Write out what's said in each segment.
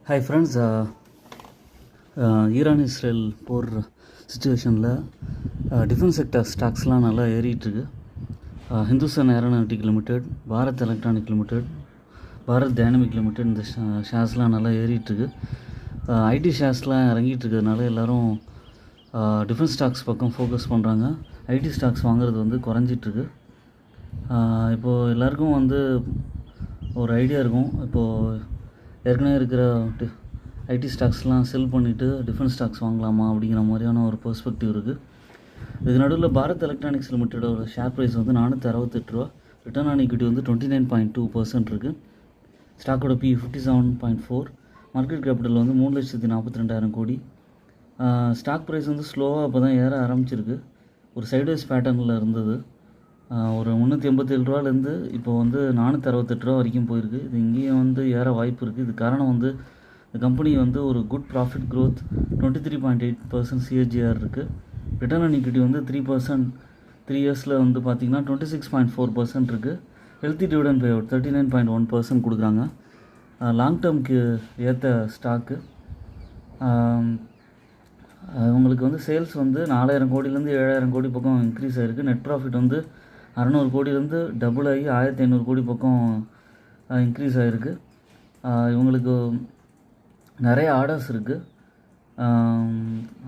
Hi friends, Iran Israel போர் சுச்சுவேஷனில் defence sector ஸ்டாக்ஸ்லாம் நல்லா ஏறிட்டுருக்கு. Hindustan aeronautic limited, Bharat electronic limited, Bharat dynamic limited, இந்த ஷேர்ஸ்லாம் நல்லா ஏறிட்டுருக்கு. ஐடி ஷேர்ஸ்லாம் இறங்கிட்டு இருக்கிறதுனால எல்லோரும் டிஃபென்ஸ் ஸ்டாக்ஸ் பக்கம் ஃபோக்கஸ் பண்ணுறாங்க. ஐடி ஸ்டாக்ஸ் வாங்குறது வந்து குறைஞ்சிட்ருக்கு. இப்போது எல்லாருக்கும் வந்து ஒரு ஐடியா இருக்கும், இப்போது ஏற்கனவே இருக்கிற ஐடி ஸ்டாக்ஸ்லாம் செல் பண்ணிவிட்டு டிஃபென்ஸ் ஸ்டாக்ஸ் வாங்கலாமா அப்படிங்கிற மாதிரியான ஒரு பெர்ஸ்பெக்டிவ் இருக்குது. இதுக்கு நடுவில் பாரத் எலக்ட்ரானிக்ஸ் லிமிட்டடோட ஷேர் ப்ரைஸ் வந்து 468 ரூபா, ரிட்டர்ன் ஆன் ஈக்விட்டி வந்து 29.2% இருக்குது. ஸ்டாக்கோட P 57.4, மார்க்கெட் கேபிட்டல் வந்து 3,42,000 கோடி. ஸ்டாக் ப்ரைஸ் வந்து ஸ்லோவாக இப்போ தான் ஏற ஆரம்பிச்சிருக்கு. ஒரு சைட்வேஸ் பேட்டர்னில் இருந்தது. ஒரு 387 ரூபாலேருந்து இப்போ வந்து 468 ரூபா வரைக்கும் போயிருக்கு. இது இங்கேயும் வந்து ஏற வாய்ப்பு இருக்குது. இது காரணம் வந்து இந்த கம்பெனி வந்து ஒரு குட் ப்ராஃபிட் க்ரோத் 23.8% CAGR இருக்குது. ரிட்டர்ன் ஆன் ஈக்விட்டி வந்து 3%, 3 இயர்ஸில் வந்து பார்த்திங்கன்னா 26.4% இருக்குது. ஹெல்த்தி டிவிடெண்ட் பே அவுட் 39.1% கொடுக்குறாங்க. லாங் டேர்முக்கு ஏற்ற ஸ்டாக்கு. உங்களுக்கு வந்து சேல்ஸ் வந்து 4,000 கோடியிலேருந்து 7,000 கோடி பக்கம் இன்க்ரீஸ் ஆகிருக்கு. நெட் ப்ராஃபிட் வந்து 600 கோடியிலேருந்து டபுள் ஆகி 1,500 கோடி பக்கம் இன்க்ரீஸ் ஆகிருக்கு. இவங்களுக்கு நிறைய ஆர்டர்ஸ் இருக்குது.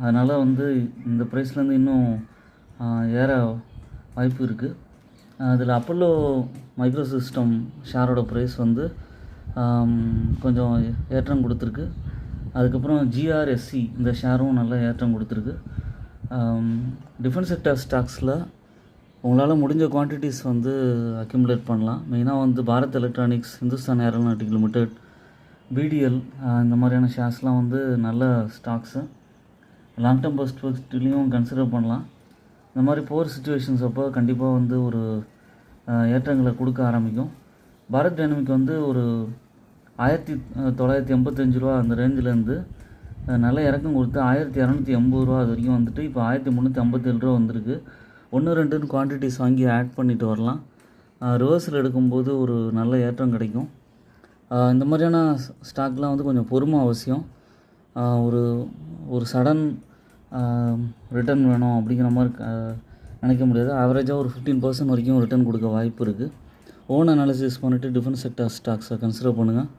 அதனால் வந்து இந்த ப்ரைஸ்லேருந்து இன்னும் ஏற வாய்ப்பு இருக்குது. அதில் அப்போலோ மைக்ரோ சிஸ்டம் ஷேரோட ப்ரைஸ் வந்து கொஞ்சம் ஏற்றம் கொடுத்துருக்கு. அதுக்கப்புறம் GRSC இந்த ஷேரும் நல்லா ஏற்றம் கொடுத்துருக்கு. டிஃபென்ஸ் செக்டர் ஸ்டாக்ஸில் உங்களால் முடிஞ்ச குவான்டிட்டிஸ் வந்து அக்யூமுலேட் பண்ணலாம். மெயினாக வந்து Bharat electronics, Hindustan aeronautic limited, BDL இந்த மாதிரியான ஷேர்ஸ்லாம் வந்து நல்ல ஸ்டாக்ஸு. லாங் டேர்ம் பெர்ஸ்பெக்டிவ்லையும் கன்சிடர் பண்ணலாம். இந்த மாதிரி போர் சுச்சுவேஷன்ஸ் அப்போ கண்டிப்பாக வந்து ஒரு ஏற்றங்களை கொடுக்க ஆரம்பிக்கும். பாரத் டைனமிக் வந்து ஒரு 1,985 ரூபா அந்த ரேஞ்சிலேருந்து நல்ல இறக்கம் கொடுத்து 1,280 ரூபா அது வரைக்கும் வந்துட்டு இப்போ 1,357 ரூபா வந்திருக்கு. 1-2 குவான்டிட்டிஸ் வாங்கி ஆட் பண்ணிட்டு வரலாம். ரிவர்ஸில் எடுக்கும்போது ஒரு நல்ல ஏற்றம் கிடைக்கும். இந்த மாதிரியான ஸ்டாக்லாம் வந்து கொஞ்சம் பொறுமை அவசியம். ஒரு ஒரு சடன் ரிட்டர்ன் வேணும் அப்படிங்கிற மாதிரி நினைக்க முடியாது. ஆவரேஜாக ஒரு 15% வரைக்கும் ரிட்டர்ன் கொடுக்க வாய்ப்பு இருக்குது. ஓன் அனாலிசிஸ் பண்ணிவிட்டு டிஃபென்ஸ் செக்டர் ஸ்டாக்ஸை கன்சிடர் பண்ணுங்கள்.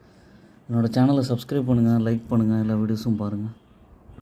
என்னோடய சேனலை சப்ஸ்கிரைப் பண்ணுங்கள், லைக் பண்ணுங்கள், எல்லா வீடியோஸும் பாருங்கள்.